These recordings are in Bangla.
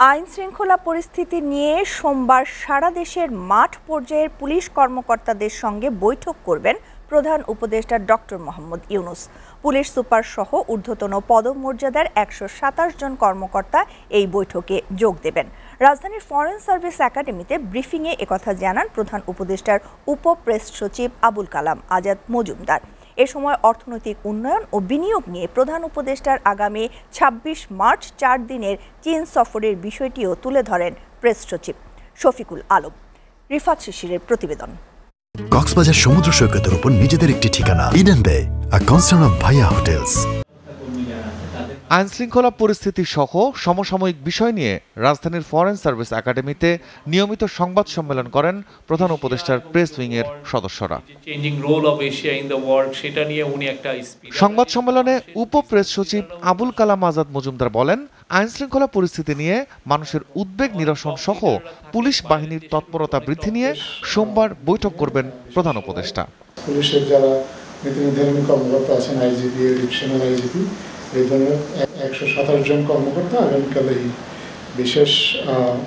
আইন শৃঙ্খলা পরিস্থিতি নিয়ে সোমবার সারা দেশের মাঠ পর্যায়ের পুলিশ কর্মকর্তাদের সঙ্গে বৈঠক করবেন প্রধান উপদেষ্টা doctor Mohammad Yunus. Police super সহ ঊর্ধ্বতন পদমর্যাদার ১২৭ জন কর্মকর্তা এই বৈঠকে যোগ দেবেন। রাজধানীর ফরেন সার্ভিস একাডেমিতে ব্রিফিংয়ে একথা জানান প্রধান উপদেষ্টার উপ প্রেস সচিব আবুল কালাম আজাদ মজুমদার। এ সময় অর্থনৈতিক উন্নয়ন ও বিনিয়োগ নিয়ে প্রধান উপদেষ্টার আগামী ২৬ মার্চ ৪ দিনের চীন সফরের বিষয়টিও তুলে ধরেন প্রেস সচিব শফিকুল আলম। রিফাত শিশিরের প্রতিবেদন। কক্সবাজার সমুদ্র সৈকতের উপর নিজেদের একটি ঠিকানা, ইডেন বে, আ কনসার্ন অফ ভাইয়া হোটেলস। আইন শৃঙ্খলা পরিস্থিতি সহ সমসাময়িক বিষয় নিয়ে রাজধানীর ফরেন সার্ভিস একাডেমিতে নিয়মিত সংবাদ সম্মেলন করেন প্রধান উপদেষ্টার প্রেস উইংয়ের সদস্যরা। সংবাদ সম্মেলনে উপ প্রেস সচিব আবুল কালাম আজাদ মজুমদার বলেন, আইন শৃঙ্খলা পরিস্থিতি নিয়ে মানুষের উদ্বেগ নিরসন সহ পুলিশ বাহিনীর তৎপরতা বৃদ্ধি নিয়ে সোমবার বৈঠক করবেন প্রধান উপদেষ্টা। পুলিশের যারা নীতি নির্ধারণী কর্মকর্তা আছেন, আইজিপি, এডিশনাল আইজিপি, এই ধরনের ১২৭ জন কর্মকর্তা আগামীকাল এই বিশেষ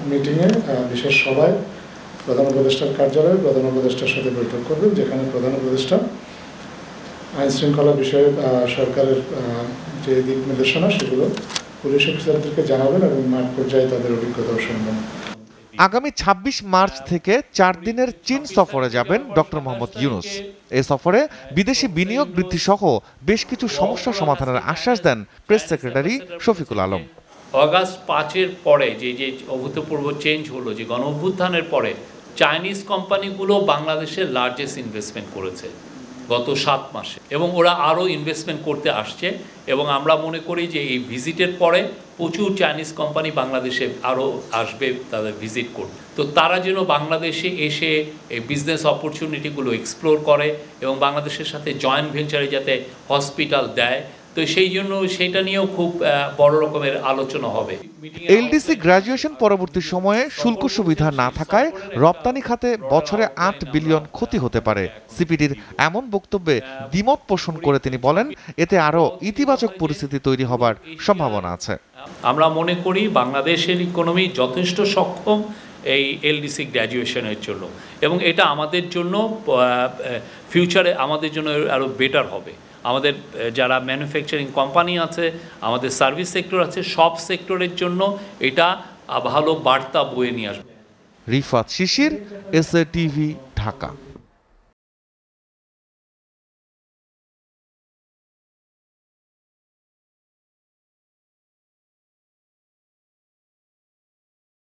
মিটিংয়ে, বিশেষ সভায় প্রধান উপদেষ্টার কার্যালয়ে প্রধান উপদেষ্টার সাথে বৈঠক করবেন, যেখানে প্রধান উপদেষ্টা আইন শৃঙ্খলা বিষয়ে সরকারের যে দিক নির্দেশনা সেগুলো পুলিশ অফিসারদেরকে জানাবেন এবং মাঠ পর্যায়ে তাদের অভিজ্ঞতাও শুনবেন। আগামী ২৬ মার্চ থেকে ৪ দিনের চীন সফরে যাবেন ডক্টর মোহাম্মদ ইউনূস। এই সফরে বিদেশি বিনিয়োগ বৃদ্ধি সহ বেশ কিছু সমস্যা সমাধানের আশ্বাস দেন প্রেস সেক্রেটারি শফিকুল আলম। অগাস্ট ৫-এর পরে যে অভূতপূর্ব চেঞ্জ হলো, যে গণ অভ্যুত্থানের পরে চাইনিজ কোম্পানিগুলো বাংলাদেশের লার্জেস্ট ইনভেস্টমেন্ট করেছে গত ৭ মাসে, এবং ওরা আরও ইনভেস্টমেন্ট করতে আসছে, এবং আমরা মনে করি যে এই ভিজিটের পরে প্রচুর চাইনিজ কোম্পানি বাংলাদেশে আরও আসবে তাদের ভিজিট করতে। তো তারা যেন বাংলাদেশে এসে এই বিজনেস অপরচুনিটিগুলো এক্সপ্লোর করে এবং বাংলাদেশের সাথে জয়েন্ট ভেঞ্চারে যাতে হসপিটাল দেয়, তো সেই জন্য সেটা নিয়েও খুব বড় রকমের আলোচনা হবে। এলডিসি গ্র্যাজুয়েশন পরবর্তী সময়ে শুল্ক সুবিধা না থাকায় রপ্তানি খাতে বছরে ৮ বিলিয়ন ক্ষতি হতে পারে। সিপিডির এমন বক্তব্যে দ্বিমত পোষণ করে তিনি বলেন, এতে আরও ইতিবাচক পরিস্থিতি তৈরি হবার সম্ভাবনা আছে। আমরা মনে করি বাংলাদেশের ইকোনমি যথেষ্ট সক্ষম এই এলডিসি গ্র্যাজুয়েশনের জন্য, এবং এটা আমাদের জন্য ফিউচারে আমাদের জন্য আরও বেটার হবে। আমাদের যারা ম্যানুফ্যাকচারিং কোম্পানি আছে, আমাদের সার্ভিস সেক্টর আছে, সব সেক্টরের জন্য এটা ভালো বার্তা বয়ে নিয়ে আসবে। রিফাত শিশির, এসএ টিভি, ঢাকা।